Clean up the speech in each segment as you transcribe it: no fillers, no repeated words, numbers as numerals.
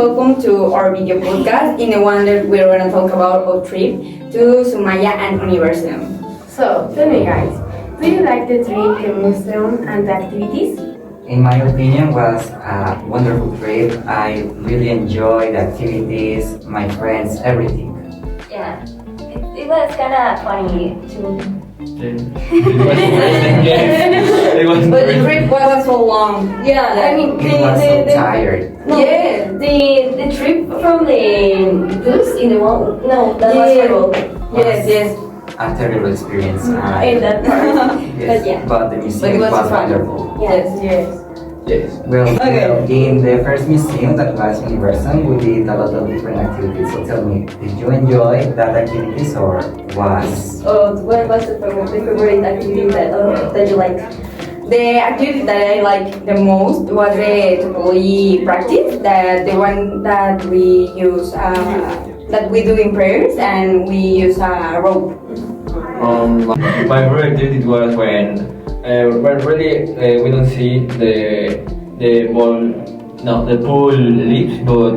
Welcome to our video podcast. In the one that we're gonna talk about our trip to Soumaya and Universum. So, tell me guys, do you like the trip, the museum and the activities? In my opinion, was a wonderful trip. I really enjoyed the activities, my friends, everything. Yeah, it was kind of funny too. It was But the trip was so long. Yeah, I mean, It was so tired. yeah, the trip from the bus in the one, no, that was terrible. Yes. A terrible experience. In that part, Yes, but yeah. but the But museum it was was fun. wonderful. Yes. Well, Okay. in the first museum that was Universum, we did a lot of different activities. So tell me, did you enjoy that activities or was? What was the favorite activity that you liked? The activity that I like the most was the topology practice, the one that we use, that we do in prayers, and we use a rope. My favorite activity was when really we don't see the ball, no, the pool leaves, but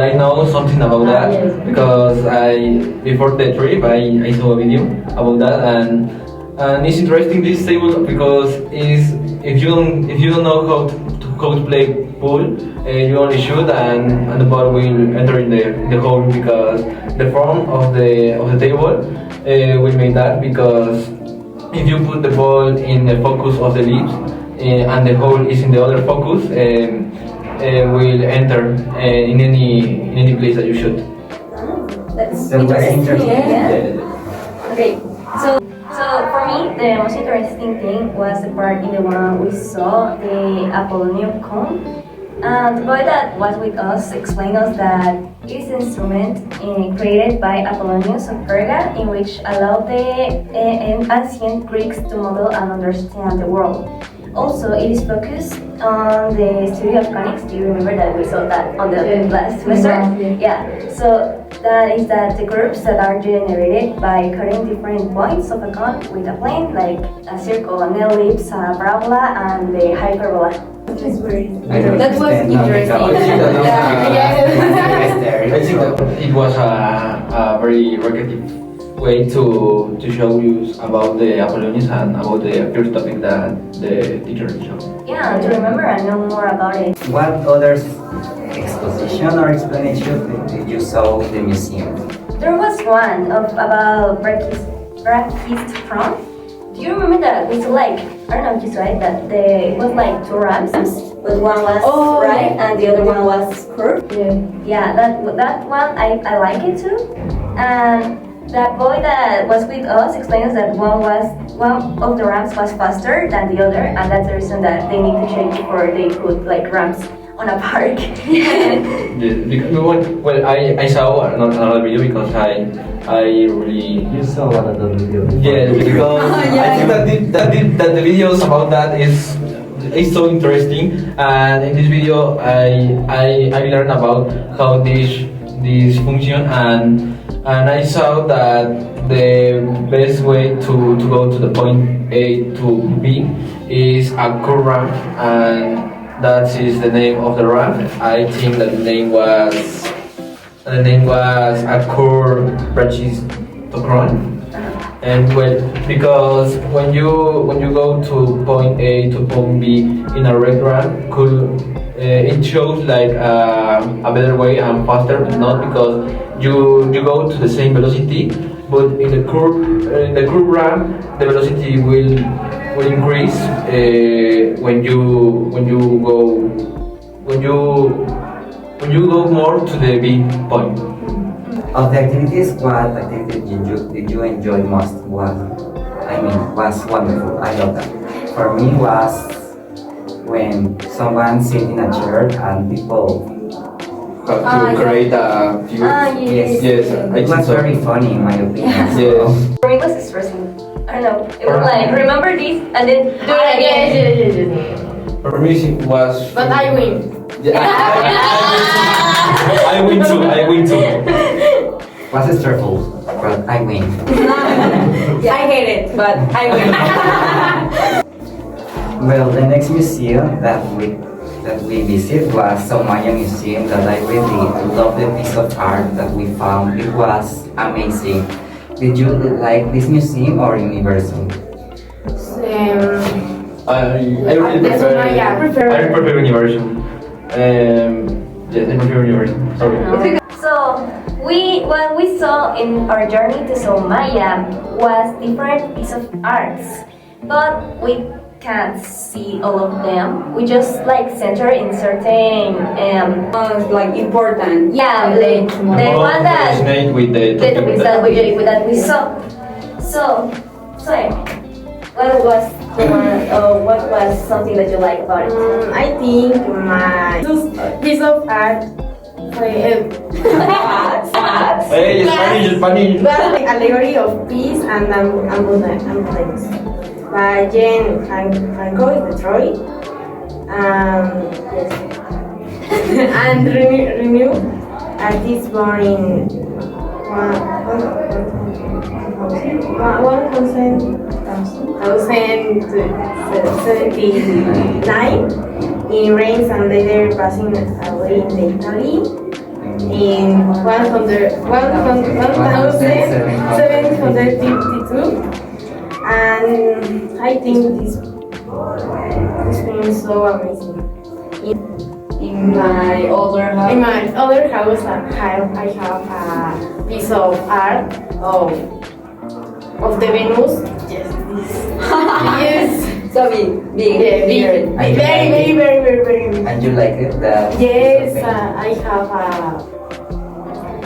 I know something about that Yes. because before the trip I saw a video about that and it's interesting this table because is if you don't know how to play pool, you only shoot and the ball will enter in the hole because the form of the table will make that because if you put the ball in the focus of the leaves and the hole is in the other focus, will enter in any place that you shoot. That's That was interesting. Yeah. Okay, so for me, the most interesting thing was the part in the one we saw the Apollonium cone. And the boy that was with us explained us that it is an instrument created by Apollonius of Perga, in which allowed the ancient Greeks to model and understand the world. Also, it is focused on the study of conics. Do you remember that we saw that on the last semester? Yeah. So that is that the curves that are generated by cutting different points of a cone with a plane, like a circle, an ellipse, a parabola, and the hyperbola. I don't That was understand how they interesting. got it. I think that it was a very recreative way to show you about the Apollonius and about the first topic that the teacher showed. Yeah, to remember and know more about it. What other exposition or explanation did you saw in the museum? There was one about brachistron. Do you remember that we saw like, I don't know if you saw it, that it was like two ramps, but one was right and the other one was curved. Yeah, that one I like it too. And that boy that was with us explains that one of the ramps was faster than the other, and that's the reason that they need to change before they put like ramps on a park. Well, I saw another video because I really You saw one of the videos. yeah because I think that the videos about that is so interesting and in this video I learned about how this function and I saw that the best way to go to the point A to B is a curve ramp and that is the name of the ramp. I think that the name was a curve brachistochrone. And well, because when you go to point A to point B in a red ramp, it shows like a better way and faster, but not because you go to the same velocity, but in the curve ramp, the velocity will increase when you go more to the B point. Of the activities, what activity did you enjoy most? Was wonderful. I love that. For me, was when someone sit in a chair and people. How to create a view. Yes, I It think was so. very funny, in my opinion. Yes. For me, it was stressing. I don't know. It was like remember this and then do it again. For me, it was. But I win. Yeah, I win too. Was stressful, but I win. I hate it, but I win. Well, the next museum that we that we visit was Soumaya Museum that I really love the piece of art that we found. It was amazing. Did you like this museum or Universum? I really prefer. I prefer. I prefer Universum. Yes, I prefer Universum. Sorry. So what we saw in our journey to Soumaya was different pieces of arts, but we can't see all of them. We just like center in certain Was like important. yeah the one that Resonate with the the topics that we saw. So what was the one, what was something that you like about it? I think my piece of art Hey, Spanish, Spanish. was the allegory of peace and abundance by Jane Franco is Detroit. Yes. And Renew artist born in 1079 in Reims and later passing away in Italy in 1752. And I think this film is so amazing. In my older house. In my other house, I have a piece of art of the Venus. Yes, this. Yes. So big, Yeah, bigger. very big. And you like it? Yes, I have a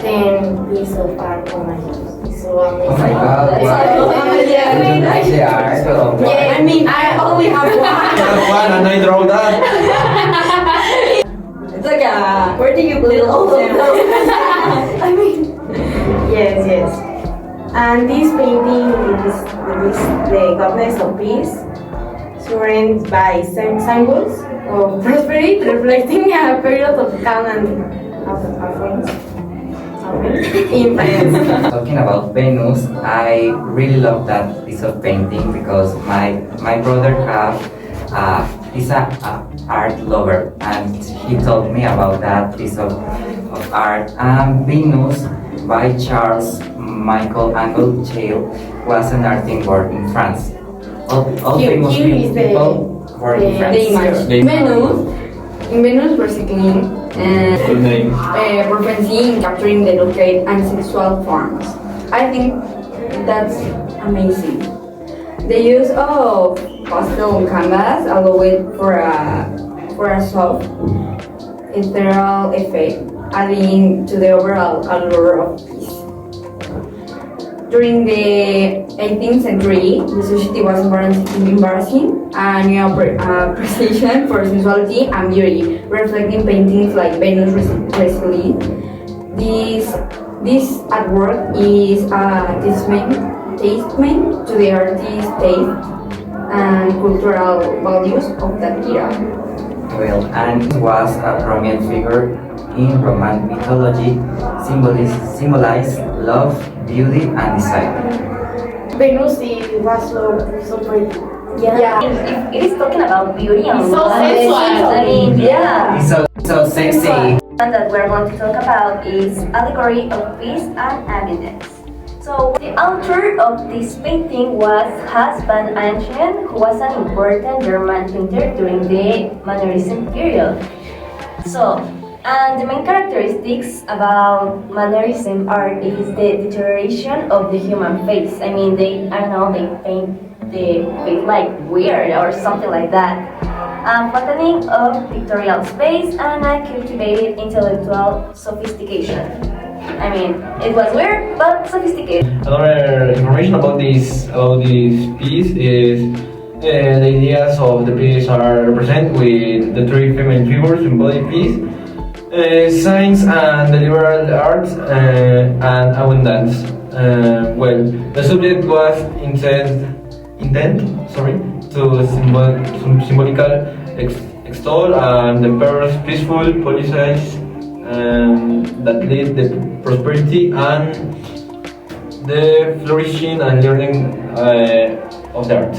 10 piece of art on my house. It's so amazing. Oh my God! That's Wow. all. Did you like the art? Or what? I mean, I only have one. One and I draw that. It's like where do you put all of them? I mean, yes. And this painting is the goddess of peace, surrounded by symbols of prosperity, reflecting a period of calm and affluence in France. Talking about Venus, I really love that piece of painting because my brother is a art lover and he told me about that piece of art. Venus by Charles Michael Angel was an art work in France. All famous Here is people were in France. The image. Venus basically Good name. proficiency in capturing the delicate and sexual forms. I think that's amazing. The use of pastel canvas allow it for a soft, ethereal effect, adding to the overall allure of peace. During the 18th century, the society was embarrassing a new appreciation for sensuality and beauty, reflecting paintings like Venus recently. This artwork is a testament to the artist's taste and cultural values of that era. Well, and was a prominent figure in Roman mythology, symbolized love, beauty, and desire. Venus was so pretty. Yeah. If it is talking about beauty and It's so love, sensual. I mean, yeah. It's so sexy. One that we're going to talk about is allegory of peace and abundance. So the author of this painting was Hans van Eyck, who was an important German painter during the Mannerism period. So, and the main characteristics about Mannerism art is the deterioration of the human face. I mean, they paint the face like weird or something like that. Flattening of pictorial space and a cultivated intellectual sophistication. I mean, it was weird but sophisticated. Another information about this piece is the ideas of the piece are represented with the three feminine figures in body piece, science and the liberal arts, and abundance. Well, the subject was intent to symbolical extol and the pair's peaceful policies that lead the prosperity and the flourishing and learning of the art.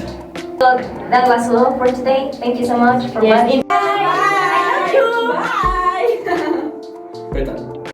So that was all for today. Thank you so much for watching. Bye. ¿Qué tal?